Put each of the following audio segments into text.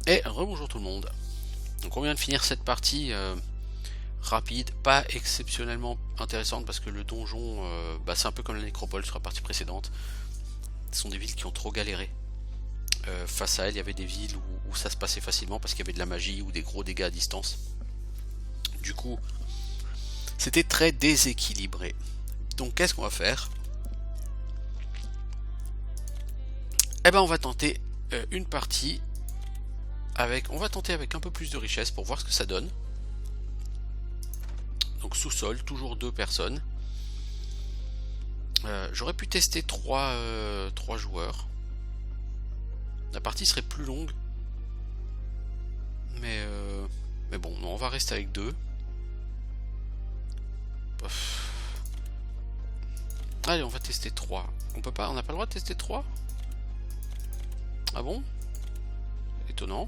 Et rebonjour tout le monde. Donc on vient de finir cette partie rapide, pas exceptionnellement intéressante parce que le donjon, c'est un peu comme la nécropole sur la partie précédente. Ce sont des villes qui ont trop galéré. Face à elles, il y avait des villes où ça se passait facilement parce qu'il y avait de la magie ou des gros dégâts à distance. Du coup, c'était très déséquilibré. Donc qu'est-ce qu'on va faire? Eh ben on va tenter une partie avec... On va tenter avec un peu plus de richesse pour voir ce que ça donne. Donc sous-sol, toujours 2 personnes. J'aurais pu tester 3 joueurs. La partie serait plus longue. Mais bon, non, on va rester avec 2. Allez, on va tester 3. On peut pas, on n'a pas le droit de tester 3? Ah bon? Étonnant.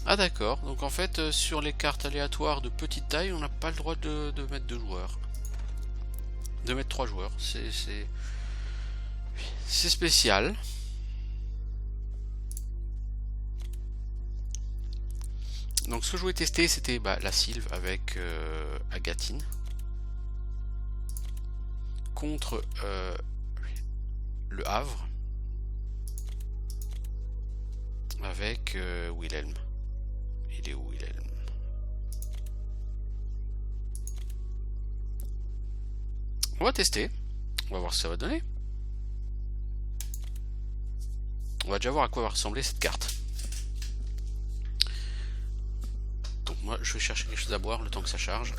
Ah d'accord, donc en fait sur les cartes aléatoires de petite taille on n'a pas le droit de mettre 2 joueurs. De mettre 3 joueurs, c'est spécial. Donc ce que je voulais tester c'était la Sylve avec Agatine. Contre le Havre. Avec Wilhelm. Il est où Wilhelm? On va tester. On va voir ce que ça va donner. On va déjà voir à quoi va ressembler cette carte. Donc moi je vais chercher quelque chose à boire le temps que ça charge.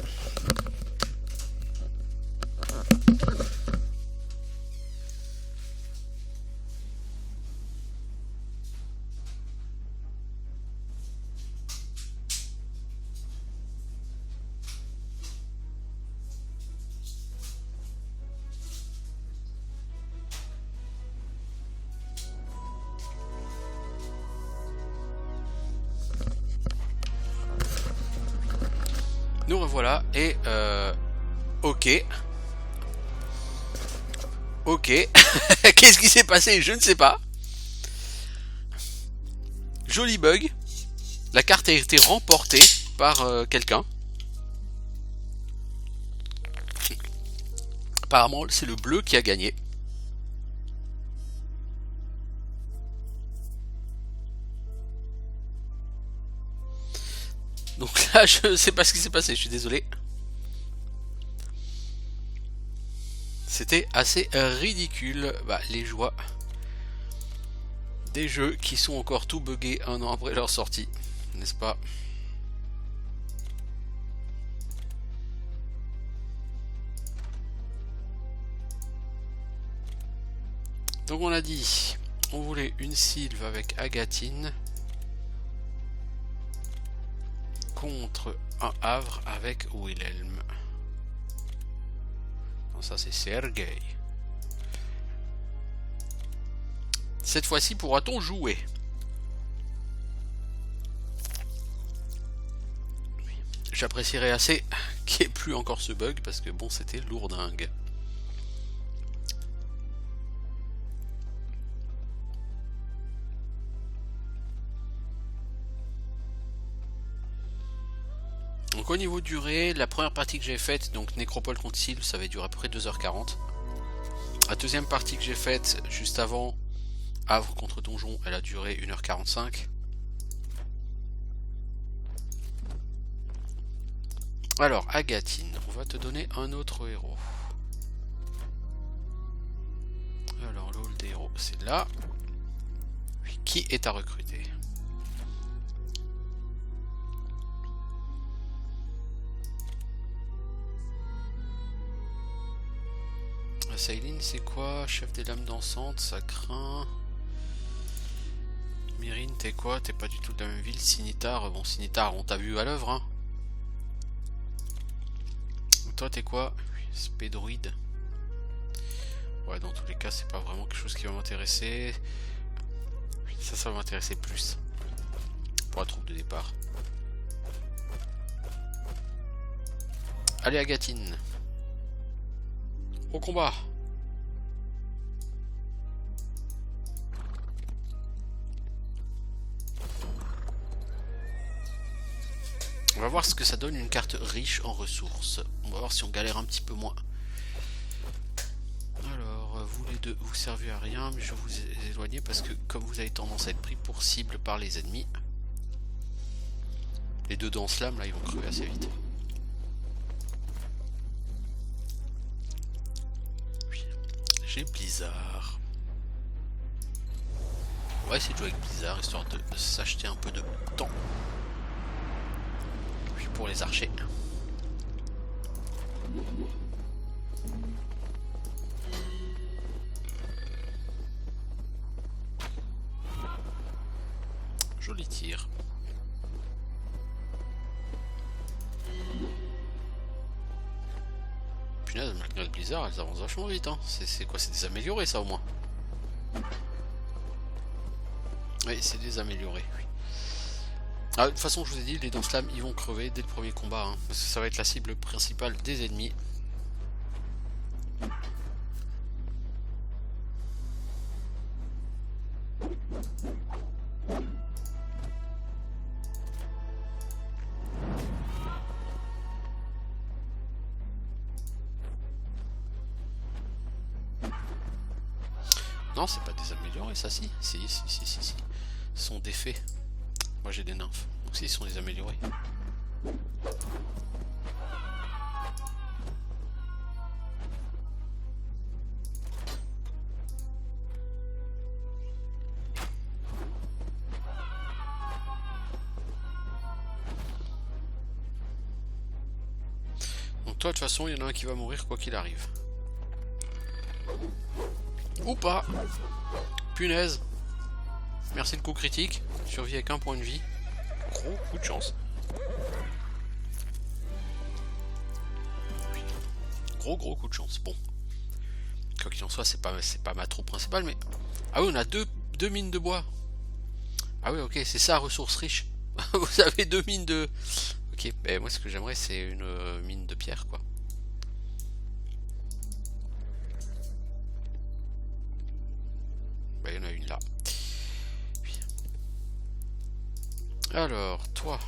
Nous revoilà et ok. Ok. Qu'est-ce qui s'est passé? Je ne sais pas. Joli bug. La carte a été remportée par quelqu'un. Apparemment c'est le bleu qui a gagné. Donc là je sais pas ce qui s'est passé, je suis désolé. C'était assez ridicule. Les joies des jeux qui sont encore tout buggés 1 an après leur sortie, n'est-ce pas? Donc on a dit, on voulait une Sylve avec Agatine contre un Havre avec Wilhelm. Non, ça c'est Sergei. Cette fois-ci pourra-t-on jouer? J'apprécierais assez qu'il n'y ait plus encore ce bug parce que bon c'était lourdingue. Donc au niveau durée, la première partie que j'ai faite, donc Nécropole contre Sylve, ça avait duré à peu près 2h40. La deuxième partie que j'ai faite juste avant, Havre contre Donjon, elle a duré 1h45. Alors Agatine, on va te donner un autre héros. Alors le hall des héros, c'est là. Qui est à recruter? Céline, c'est quoi? Chef des lames dansantes, ça craint. Myrine, t'es quoi? T'es pas du tout de la même ville. Sinitar, bon Sinitar, on t'a vu à l'œuvre, hein. Toi, t'es quoi? Spédroïde. Ouais, dans tous les cas, c'est pas vraiment quelque chose qui va m'intéresser. Ça va m'intéresser plus. Pour la troupe de départ. Allez, Agatine. Au combat. voir ce que ça donne une carte riche en ressources. On va voir si on galère un petit peu moins. Alors, vous les deux, vous servez à rien, mais je vais vous éloigner parce que comme vous avez tendance à être pris pour cible par les ennemis, les deux dans slam là, ils vont crever assez vite. Oui. J'ai Blizzard. On va essayer de jouer avec Blizzard histoire de s'acheter un peu de temps. Puis pour les archers. Joli tir. Punaise, malgré le Blizzard, elles avancent vachement vite. Hein. C'est quoi? C'est des améliorés ça au moins? Oui, c'est des améliorés. Oui. Ah, de toute façon, je vous ai dit, les dents slam, ils vont crever dès le premier combat. Hein, parce que ça va être la cible principale des ennemis. Non, c'est pas des améliorés, ça si. Si. Ce sont des faits. Moi j'ai des nymphes. Donc si, ils sont des améliorés. Donc toi de toute façon, il y en a un qui va mourir quoi qu'il arrive. Ou pas. Punaise. Merci le coup critique. Survie avec un point de vie. Gros coup de chance. Gros coup de chance. Bon. Quoi qu'il en soit, c'est pas ma troupe principale, mais... Ah oui, on a deux mines de bois. Ah oui, ok, c'est ça, ressources riches. Vous avez 2 mines de... Ok, ben moi ce que j'aimerais c'est une mine de pierre, quoi. Ben il y en a une là. Alors, toi,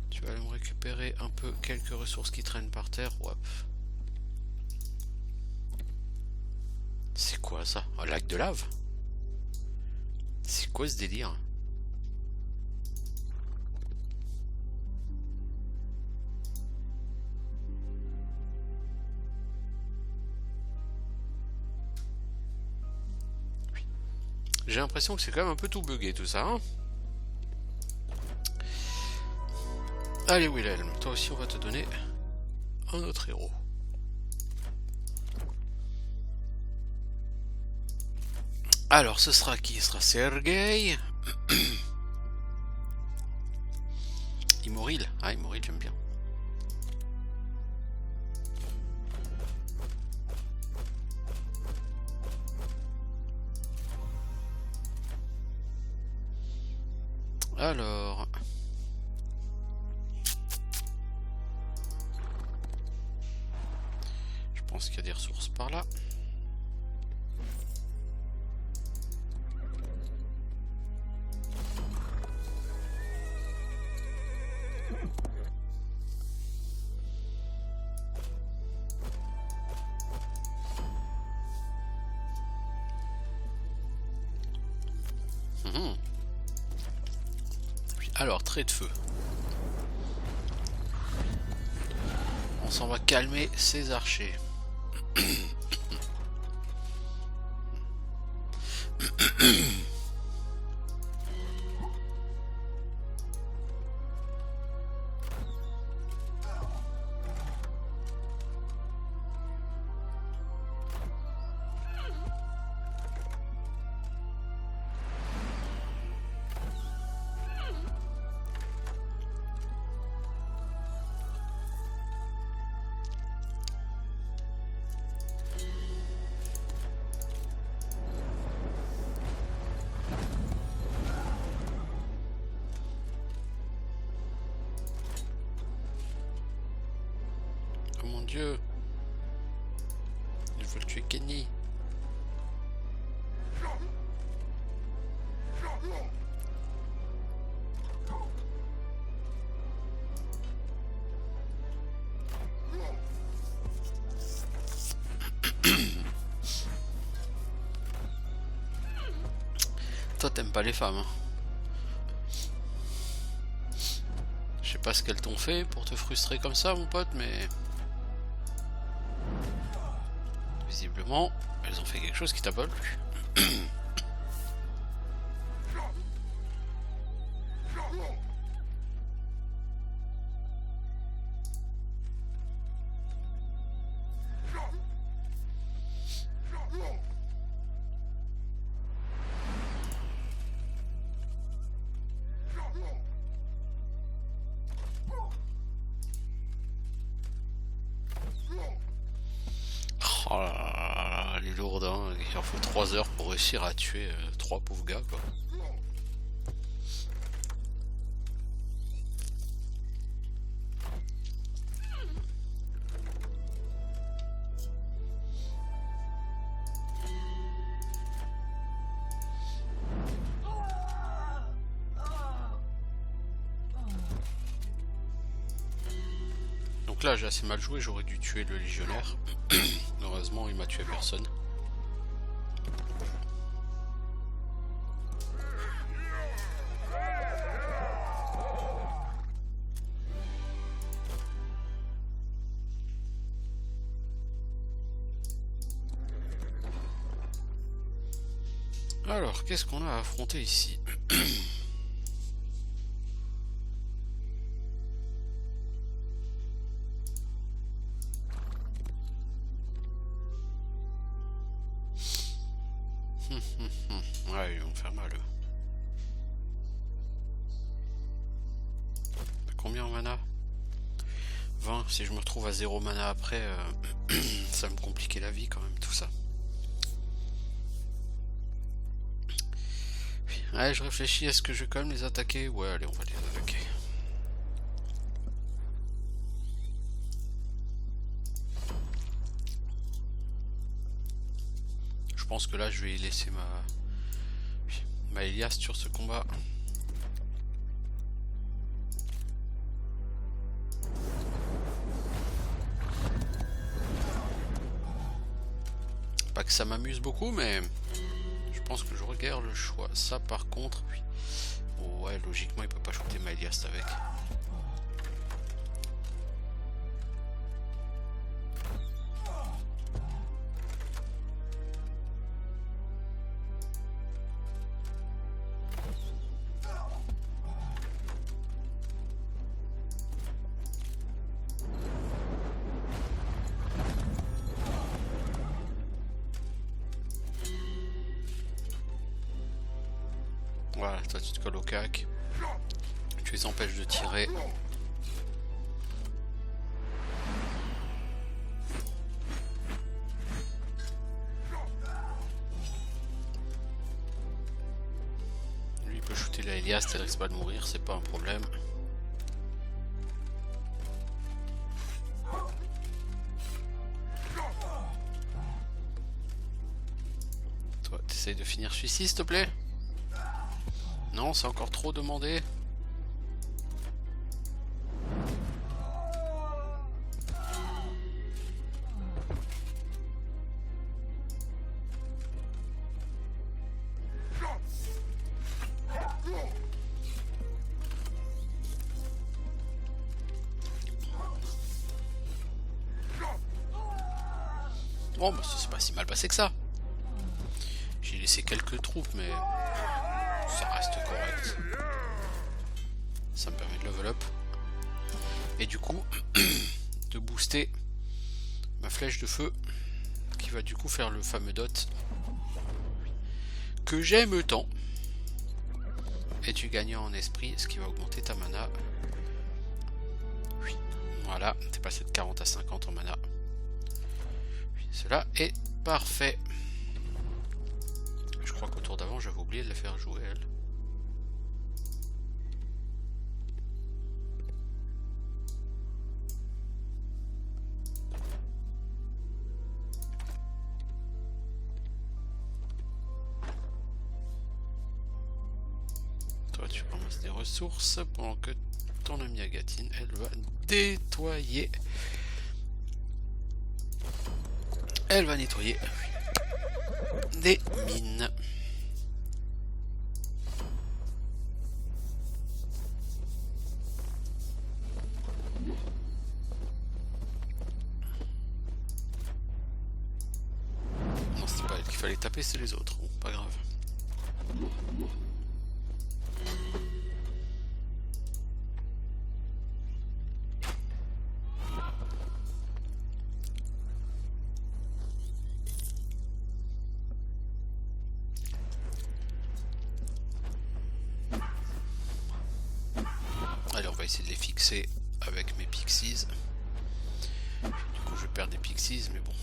tu vas aller me récupérer un peu quelques ressources qui traînent par terre. Hop. C'est quoi ça? Un lac de lave? C'est quoi ce délire? J'ai l'impression que c'est quand même un peu tout bugué tout ça. Hein. Allez Wilhelm, toi aussi on va te donner un autre héros. Alors ce sera qui? Ce sera Sergei. Immoril. Ah Immoril j'aime bien. Alors... Je pense qu'il y a des ressources par là. Alors, trait de feu. On s'en va calmer ces archers. Oh mon Dieu. Ils veulent tuer Kenny. toi t'aimes pas les femmes. Hein. Je sais pas ce qu'elles t'ont fait pour te frustrer comme ça, mon pote, mais... visiblement, elles ont fait quelque chose qui t'a pas plu. Oh là là, elle est lourde, hein. Il en faut 3 heures pour réussir à tuer 3 pauvres gars, quoi. Donc là j'ai assez mal joué, j'aurais dû tuer le légionnaire. Heureusement il m'a tué personne. Alors qu'est-ce qu'on a à affronter ici? Ouais, ils vont faire mal. Combien en mana? 20. Si je me retrouve à 0 mana après, ça va me compliquer la vie quand même, tout ça. Allez, je réfléchis, est-ce que je vais quand même les attaquer? Ouais, allez, on va les attaquer. Je pense que là, je vais laisser ma Elias sur ce combat. Pas que ça m'amuse beaucoup, mais je pense que je regarde le choix. Ça, par contre, oui. Ouais, logiquement, il peut pas shooter ma Elias avec. Voilà, toi tu te colles au cac. Tu les empêches de tirer. Lui il peut shooter la Elias, elle risque pas de mourir, c'est pas un problème. Toi, t'essayes de finir celui-ci s'il te plaît? Non, c'est encore trop demandé. Bon, bah, ça s'est pas si mal passé que ça. J'ai laissé quelques troupes, mais ça reste correct. Ça me permet de level up. Et du coup, de booster ma flèche de feu, qui va du coup faire le fameux dot que j'aime tant. Et tu gagnes en esprit, ce qui va augmenter ta mana. Oui, voilà, t'es passé de 40 à 50 en mana. Oui, cela est parfait. Je crois qu'au tour d'avant, j'avais oublié de la faire jouer, elle. Toi, tu ramasses des ressources pendant que ton amie Agatine, elle va nettoyer. Elle va nettoyer des mines. fallait taper, c'est les autres. Bon, pas grave. Allez, on va essayer de les fixer avec mes pixies. Du coup, je perds des pixies, mais bon.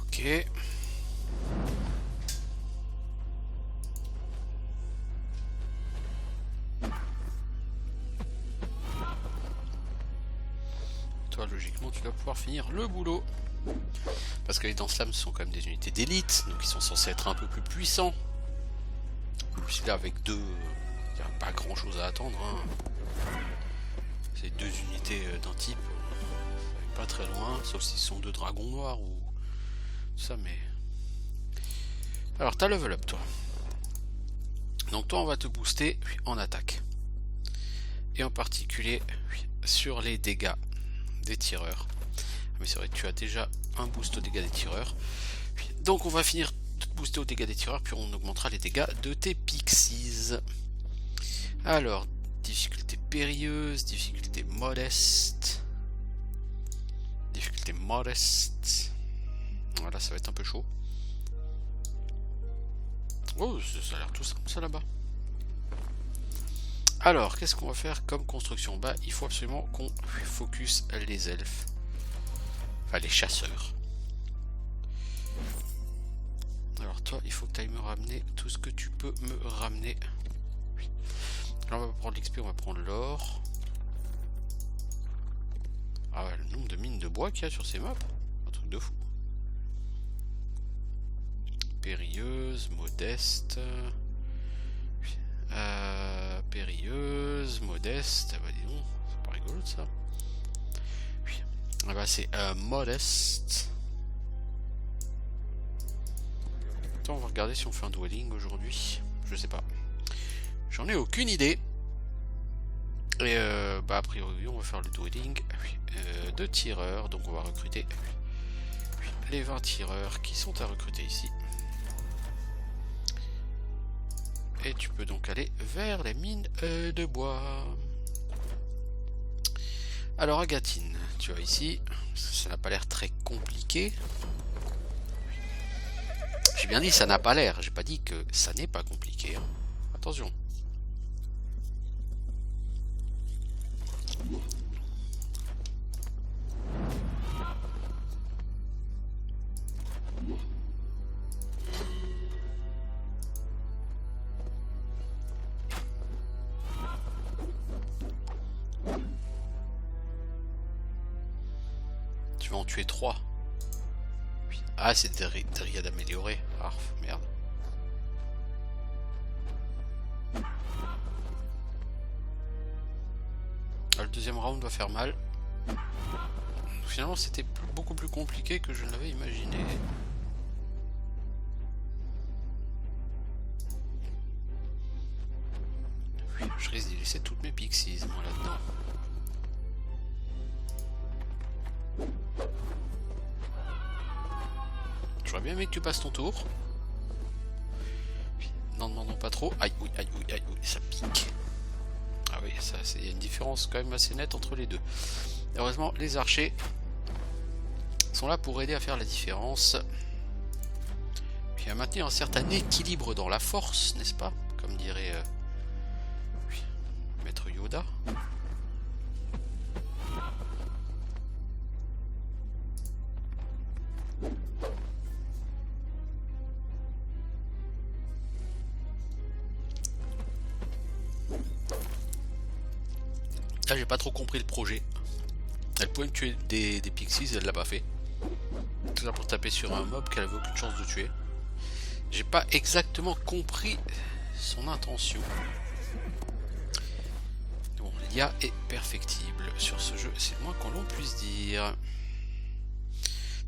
Ok. Toi, logiquement, tu dois pouvoir finir le boulot. Parce que les Danslam sont quand même des unités d'élite, donc ils sont censés être un peu plus puissants. Puis là, avec deux, il n'y a pas grand chose à attendre. Hein. C'est deux unités d'un type, pas très loin, sauf s'ils sont deux dragons noirs ou tout ça, mais. Alors, t'as level up, toi. Donc, toi, on va te booster en attaque. Et en particulier sur les dégâts des tireurs. Mais c'est vrai que tu as déjà un boost aux dégâts des tireurs. Donc on va finir de te booster aux dégâts des tireurs, puis on augmentera les dégâts de tes pixies. Alors, difficulté périlleuse, difficulté modeste. Difficulté modeste. Voilà, ça va être un peu chaud. Oh, ça a l'air tout simple ça là-bas. Alors, qu'est-ce qu'on va faire comme construction? Bah, il faut absolument qu'on focus les elfes. Enfin, les chasseurs. Alors toi, il faut que tu ailles me ramener tout ce que tu peux me ramener. Là, on va prendre l'XP, on va prendre l'or. Ah ouais, le nombre de mines de bois qu'il y a sur ces maps. Un truc de fou. Périlleuse, modeste... périlleuse, modeste, bah dis donc, c'est pas rigolo de ça. Oui. Ah bah c'est modeste. Attends, on va regarder si on fait un dwelling aujourd'hui. Je sais pas. J'en ai aucune idée. Et bah a priori on va faire le dwelling de tireurs. Donc on va recruter les 20 tireurs qui sont à recruter ici. Et tu peux donc aller vers les mines de bois. Alors Agatine, tu vois ici, ça n'a pas l'air très compliqué. J'ai bien dit ça n'a pas l'air, j'ai pas dit que ça n'est pas compliqué. Hein. Attention. Tu vas en tuer 3. Ah, c'est des dryades améliorées. Ah, merde. Ah, le deuxième round va faire mal. Finalement, c'était beaucoup plus compliqué que je ne l'avais imaginé. Je risque d'y laisser toutes mes pixies, moi, là-dedans. J'aurais bien aimé que tu passes ton tour. Non, non, non, pas trop. Aïe, oui, aïe, oui, aïe, oui, ça pique. Ah oui, il y a une différence quand même assez nette entre les deux. Heureusement, les archers sont là pour aider à faire la différence. Puis à maintenir un certain équilibre dans la force, n'est-ce pas? Comme dirait Maître Yoda. Là j'ai pas trop compris le projet. Elle pouvait me tuer des pixies, elle l'a pas fait. Tout ça pour taper sur un mob qu'elle avait aucune chance de tuer. J'ai pas exactement compris son intention. Bon, l'IA est perfectible sur ce jeu, c'est le moins qu'on l'on puisse dire.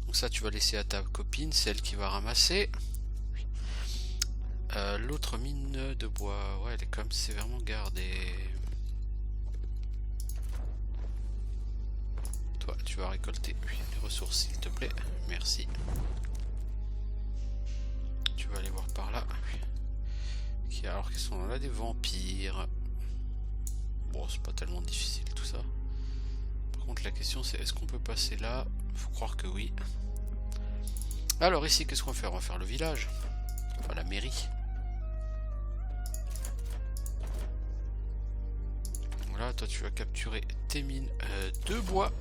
Donc ça tu vas laisser à ta copine, c'est elle qui va ramasser. L'autre mine de bois, ouais elle est comme sévèrement gardée. Toi tu vas récolter les ressources s'il te plaît, merci. Tu vas aller voir par là. Alors qu'ils sont là des vampires. Bon c'est pas tellement difficile tout ça. Par contre la question c'est est-ce qu'on peut passer là? Faut croire que oui. Alors ici qu'est-ce qu'on va faire? On va faire le village. Enfin la mairie. Voilà, toi tu vas capturer tes mines de bois.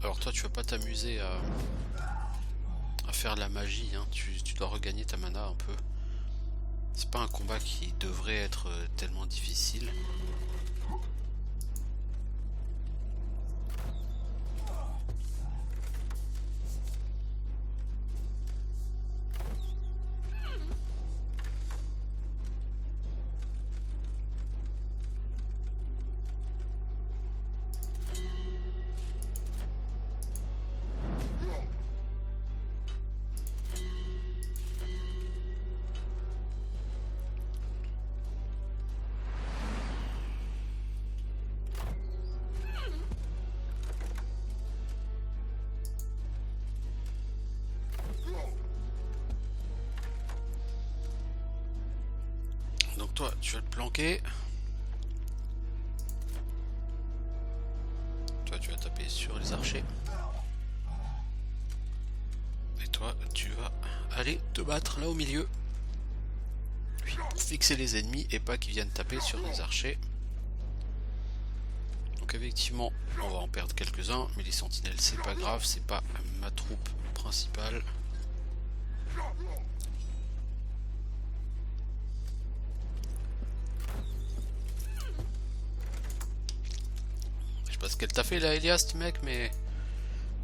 Alors toi tu vas pas t'amuser à faire de la magie, hein. Tu dois regagner ta mana un peu. C'est pas un combat qui devrait être tellement difficile. Donc toi tu vas te planquer. Toi tu vas taper sur les archers. Et toi tu vas aller te battre là au milieu. Pour fixer les ennemis et pas qu'ils viennent taper sur les archers. Donc effectivement on va en perdre quelques-uns, mais les sentinelles c'est pas grave, c'est pas ma troupe principale. Je sais pas ce qu'elle t'a fait là Elias mec, mais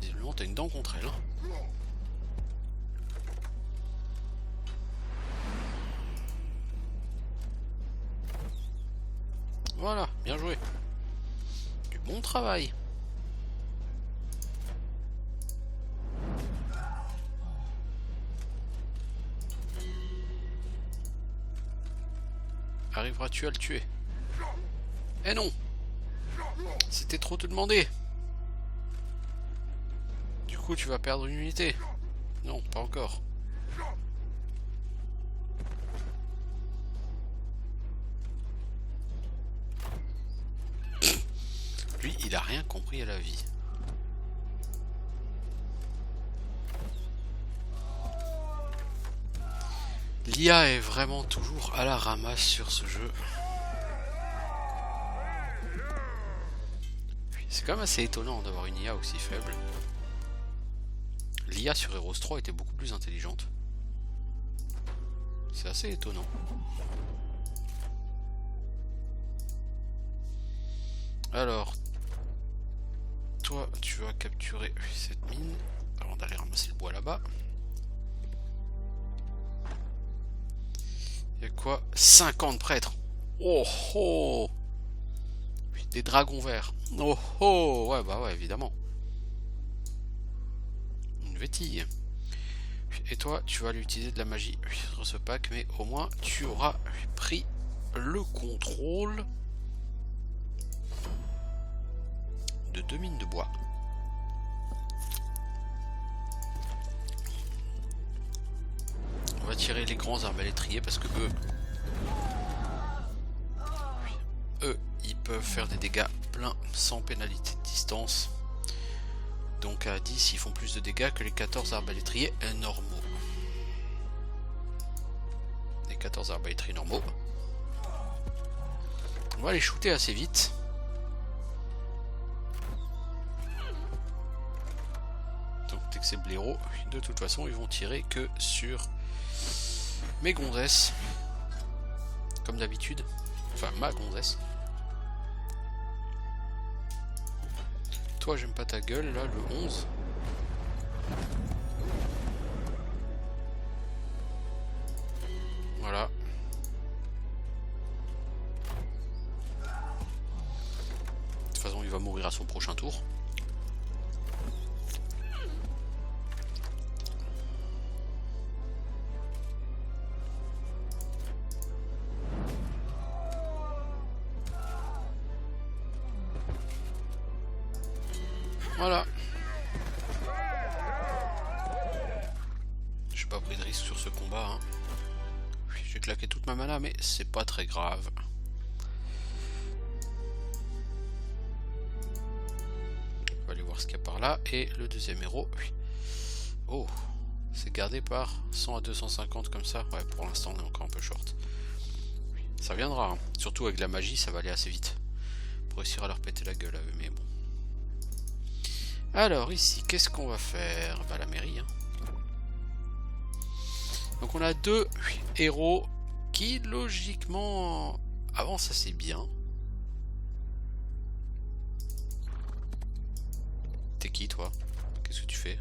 visiblement t'as une dent contre elle, hein. Voilà, bien joué. Du bon travail. Arriveras-tu à le tuer? Eh non! C'était trop te demander. Du coup tu vas perdre une unité. Non, pas encore. Lui, il a rien compris à la vie. L'IA est vraiment toujours à la ramasse sur ce jeu. C'est quand même assez étonnant d'avoir une IA aussi faible. L'IA sur Heroes 3 était beaucoup plus intelligente. C'est assez étonnant. Alors, toi, tu vas capturer cette mine avant d'aller ramasser le bois là-bas. Il y a quoi? 50 prêtres. Oh oh! Des dragons verts. Oh oh! Ouais, bah ouais, évidemment. Une vétille. Et toi, tu vas aller utiliser de la magie sur ce pack, mais au moins, tu auras pris le contrôle de 2 mines de bois. On va tirer les grands arbalétriers parce que eux, ils peuvent faire des dégâts pleins sans pénalité de distance. Donc à 10, ils font plus de dégâts que les 14 arbalétriers normaux. Les 14 arbalétriers normaux. On va les shooter assez vite. ces blaireaux, de toute façon, ils vont tirer que sur mes gonzesses. Comme d'habitude. Enfin, ma gonzesse. Toi, j'aime pas ta gueule, là, le 11. Voilà. De toute façon, il va mourir à son prochain tour. Voilà. J'ai pas pris de risque sur ce combat. Hein. J'ai claqué toute ma mana, mais c'est pas très grave. On va aller voir ce qu'il y a par là. Et le deuxième héros. Oh, c'est gardé par 100 à 250 comme ça. Ouais, pour l'instant, on est encore un peu short. Ça viendra. Hein. Surtout avec la magie, ça va aller assez vite. Pour réussir à leur péter la gueule à eux, mais bon. Alors ici, qu'est-ce qu'on va faire? Bah la mairie. Hein. Donc on a deux héros qui logiquement avancent assez bien. T'es qui toi? Qu'est-ce que tu fais?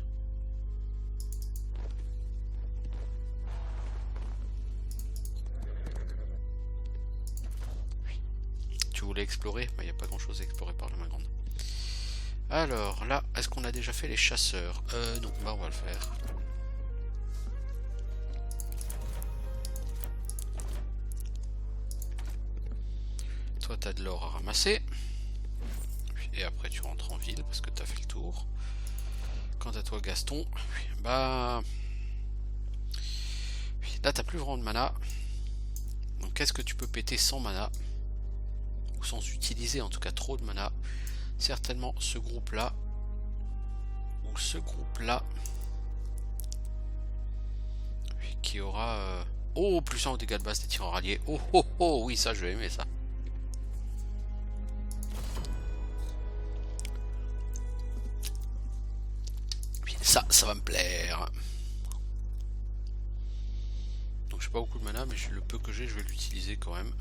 Tu voulais explorer? Bah, y a pas grand chose à explorer par la main grande. Alors là, est-ce qu'on a déjà fait les chasseurs? Non, bah on va le faire. Toi t'as de l'or à ramasser. Et après tu rentres en ville parce que t'as fait le tour. Quant à toi Gaston, bah... Là t'as plus vraiment de mana. Donc qu'est-ce que tu peux péter sans mana? Ou sans utiliser en tout cas trop de mana? Certainement ce groupe là ou ce groupe là qui aura oh plus 1 au dégâts de base des tireurs alliés. Oh oh oh oui, ça je vais aimer ça. Ça va me plaire. Donc j'ai pas beaucoup de mana, mais le peu que j'ai je vais l'utiliser quand même.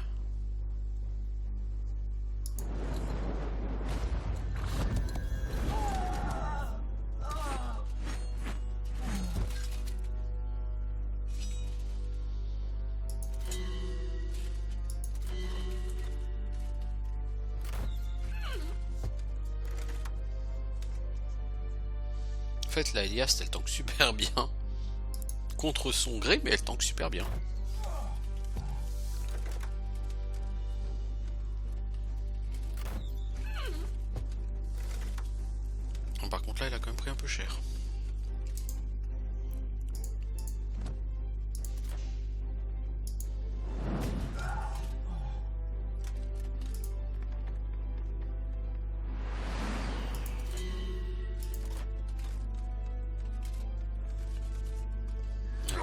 En fait, la Eliast, elle tank super bien. Contre son gré, mais elle tank super bien. Par contre, là, il a quand même pris un peu cher.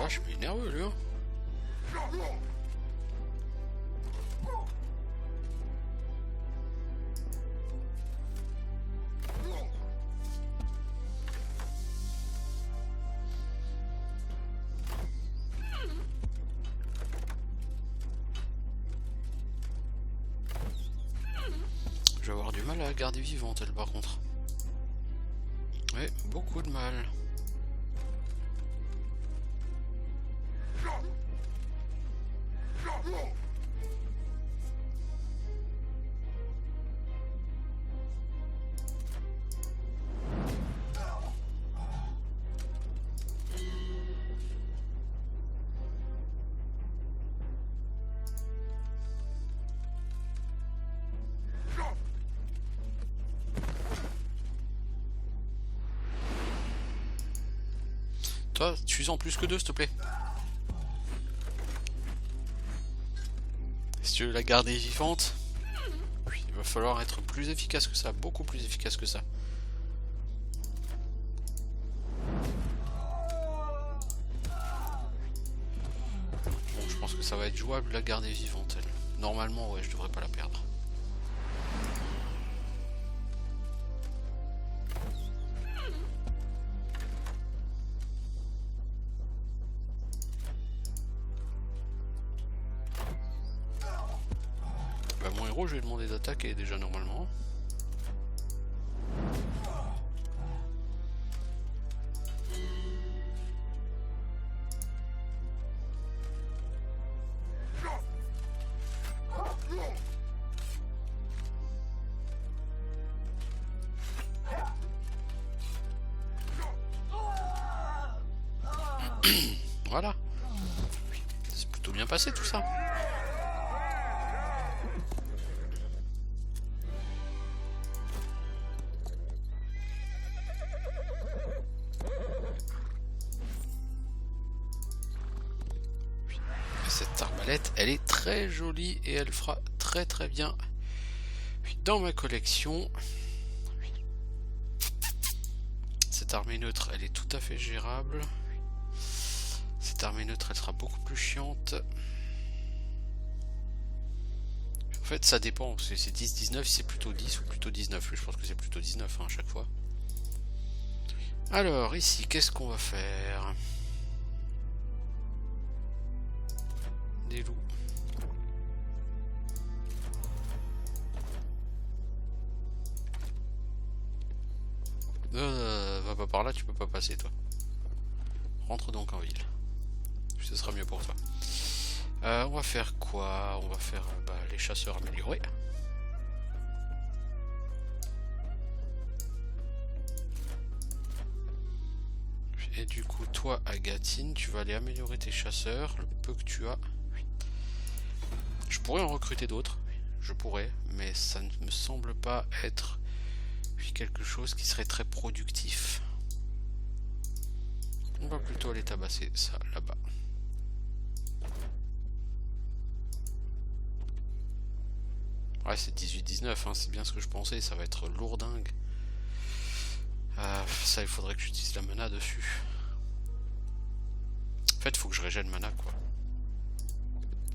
Je suis nerveux lui. Hein. Je vais avoir du mal à la garder vivante elle par contre. Ouais, beaucoup de mal. Toi, tu uses en plus que deux, s'il te plaît. Si tu veux la garder vivante, il va falloir être plus efficace que ça, beaucoup plus efficace que ça. Bon, je pense que ça va être jouable la garder vivante, elle. Normalement, ouais, je devrais pas la perdre. héros, je vais demander d'attaquer déjà normalement. Voilà. C'est plutôt bien passé tout ça. Cette arbalète, elle est très jolie et elle fera très très bien dans ma collection. Cette armée neutre, elle est tout à fait gérable. Cette armée neutre, elle sera beaucoup plus chiante. En fait, ça dépend, parce que c'est 10-19, si c'est plutôt 10 ou plutôt 19. Je pense que c'est plutôt 19 hein, à chaque fois. Alors, ici, qu'est-ce qu'on va faire? Des loups. Va pas par là, tu peux pas passer toi. Rentre donc en ville. Ce sera mieux pour toi. On va faire quoi? On va faire les chasseurs améliorés. Et du coup, toi, Agatine, tu vas aller améliorer tes chasseurs, le peu que tu as. Je pourrais en recruter d'autres, je pourrais, mais ça ne me semble pas être quelque chose qui serait très productif. On va plutôt aller tabasser ça là-bas. Ouais, c'est 18-19, hein, c'est bien ce que je pensais, ça va être lourdingue. Ça, il faudrait que j'utilise la mana dessus. En fait, il faut que je régène mana, quoi.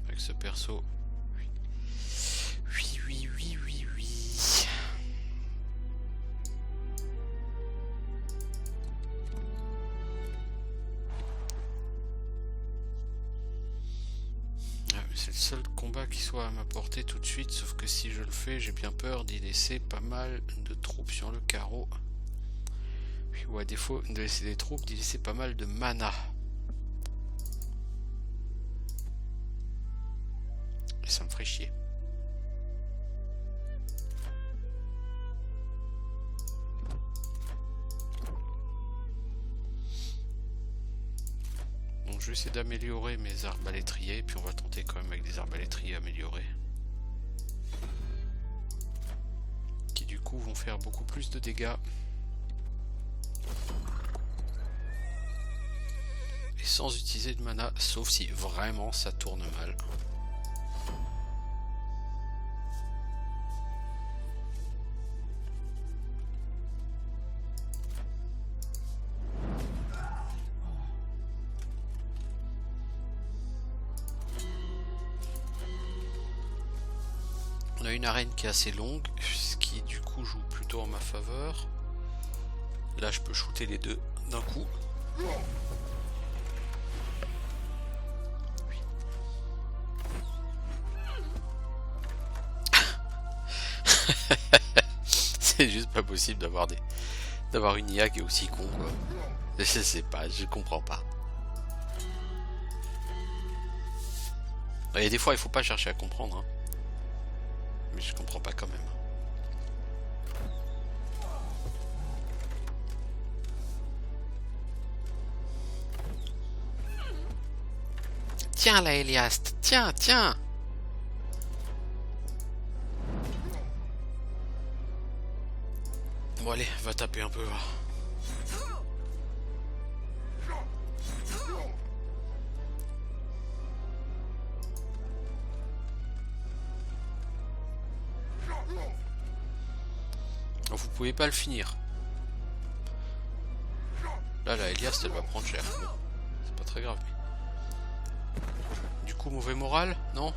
Avec ce perso. Oui. C'est le seul combat qui soit à ma portée tout de suite, sauf que si je le fais, j'ai bien peur d'y laisser pas mal de troupes sur le carreau. Ou à défaut de laisser des troupes, d'y laisser pas mal de mana. Et ça me ferait chier. Donc je vais essayer d'améliorer mes arbalétriers, puis on va tenter quand même avec des arbalétriers améliorés. Qui du coup vont faire beaucoup plus de dégâts. Et sans utiliser de mana, sauf si vraiment ça tourne mal. On a une arène qui est assez longue, ce qui du coup joue plutôt en ma faveur. Là je peux shooter les deux d'un coup. C'est juste pas possible d'avoir une IA qui est aussi con, quoi. Je sais pas, je comprends pas. Et des fois il faut pas chercher à comprendre, hein. Mais je comprends pas quand même. Tiens là, Eliast, tiens. Bon allez, va taper un peu. Vous pouvez pas le finir. Là, la Eliast, elle va prendre cher. Bon, c'est pas très grave. Mais... Du coup, mauvais moral? Non.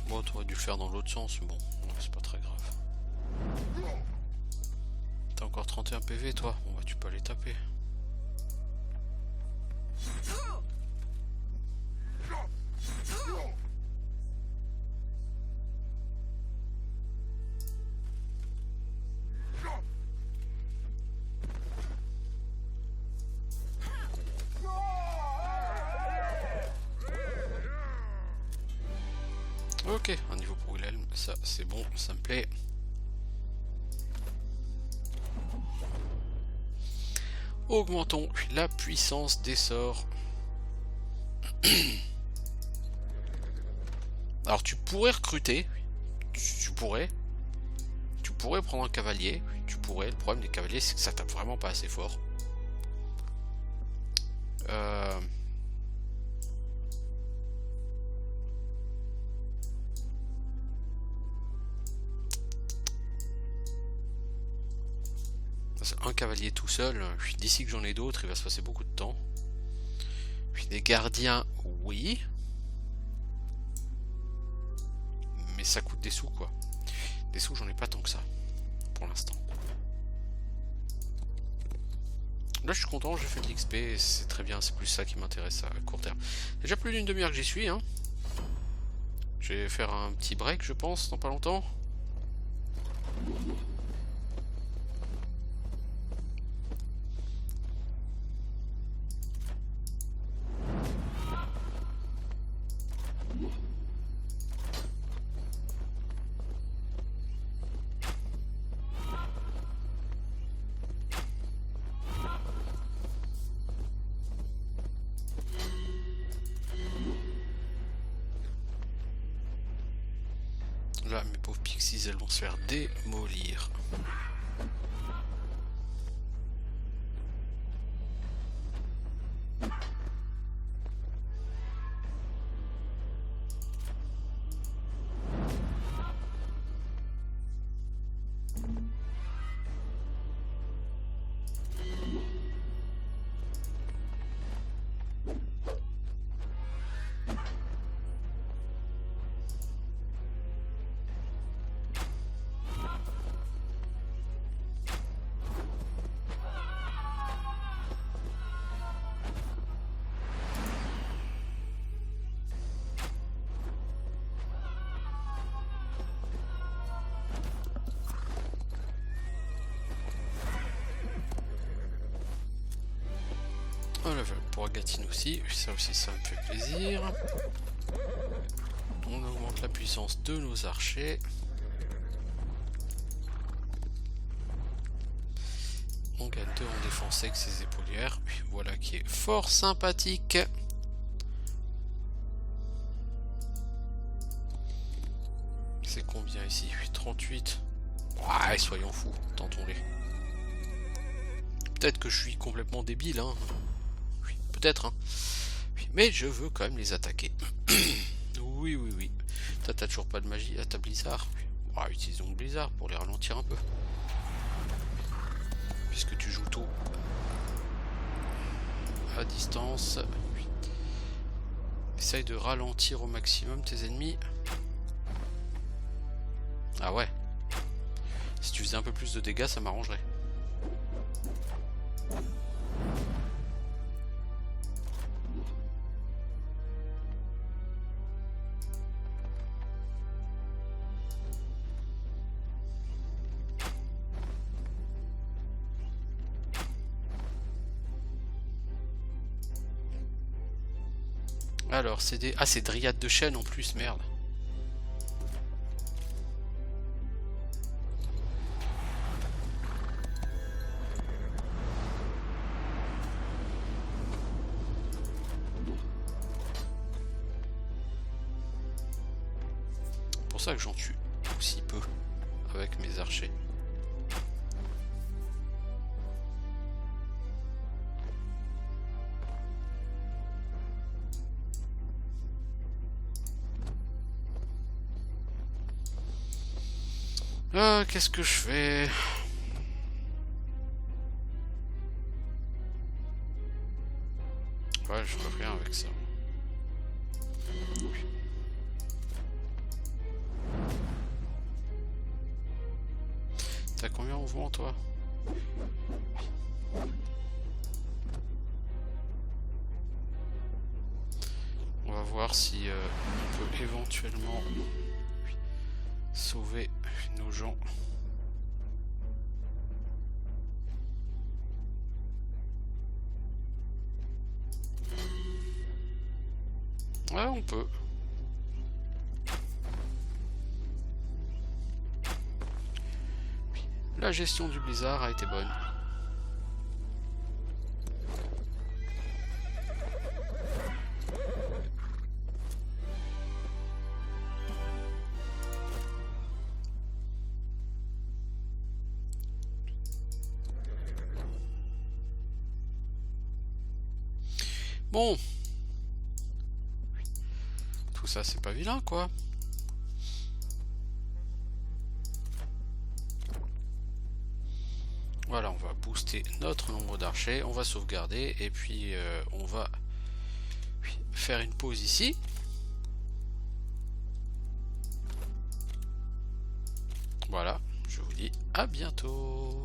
Bon, t'aurais dû le faire dans l'autre sens, bon, c'est pas très grave. T'as encore 31 PV toi? Bon bah tu peux aller taper. Ok, un niveau pour Wilhelm, ça c'est bon, ça me plaît. Augmentons la puissance des sorts. Alors tu pourrais recruter, tu pourrais prendre un cavalier, tu pourrais. Le problème des cavaliers c'est que ça tape vraiment pas assez fort. Un cavalier tout seul, d'ici que j'en ai d'autres, il va se passer beaucoup de temps. Puis des gardiens, oui. Mais ça coûte des sous quoi. Des sous j'en ai pas tant que ça, pour l'instant. Là je suis content, j'ai fait de l'XP, c'est très bien, c'est plus ça qui m'intéresse à court terme. Déjà plus d'une demi-heure que j'y suis, hein. Je vais faire un petit break je pense, dans pas longtemps. Là, mes pauvres pixies, elles vont se faire démolir. Un level pour Agatine aussi, ça me fait plaisir. On augmente la puissance de nos archers. On gagne 2 en défense avec ses épaulières. Voilà qui est fort sympathique. C'est combien ici? 38. Ouais, soyons fous, tentons-les. Peut-être que je suis complètement débile, hein. Oui, peut-être, hein. Oui, mais je veux quand même les attaquer. Oui, oui, oui. T'as toujours pas de magie à ta Blizzard? Ouais, utilisons le Blizzard pour les ralentir un peu. Puisque tu joues tôt. À distance. Essaye de ralentir au maximum tes ennemis. Ah ouais. Si tu faisais un peu plus de dégâts, ça m'arrangerait. Alors, c'est des... Ah, c'est Dryade de Chêne en plus, merde. C'est pour ça que j'en tue aussi peu avec mes archers. Qu'est-ce que je fais? Ouais, je ferai rien avec ça. Oui. T'as combien en mouvement toi? On va voir si on peut éventuellement sauver nos gens. Ouais, on peut. La gestion du blizzard a été bonne. Bon. Tout ça, c'est pas vilain, quoi. Voilà, on va booster notre nombre d'archers, on va sauvegarder, et puis on va faire une pause ici. Voilà, je vous dis à bientôt.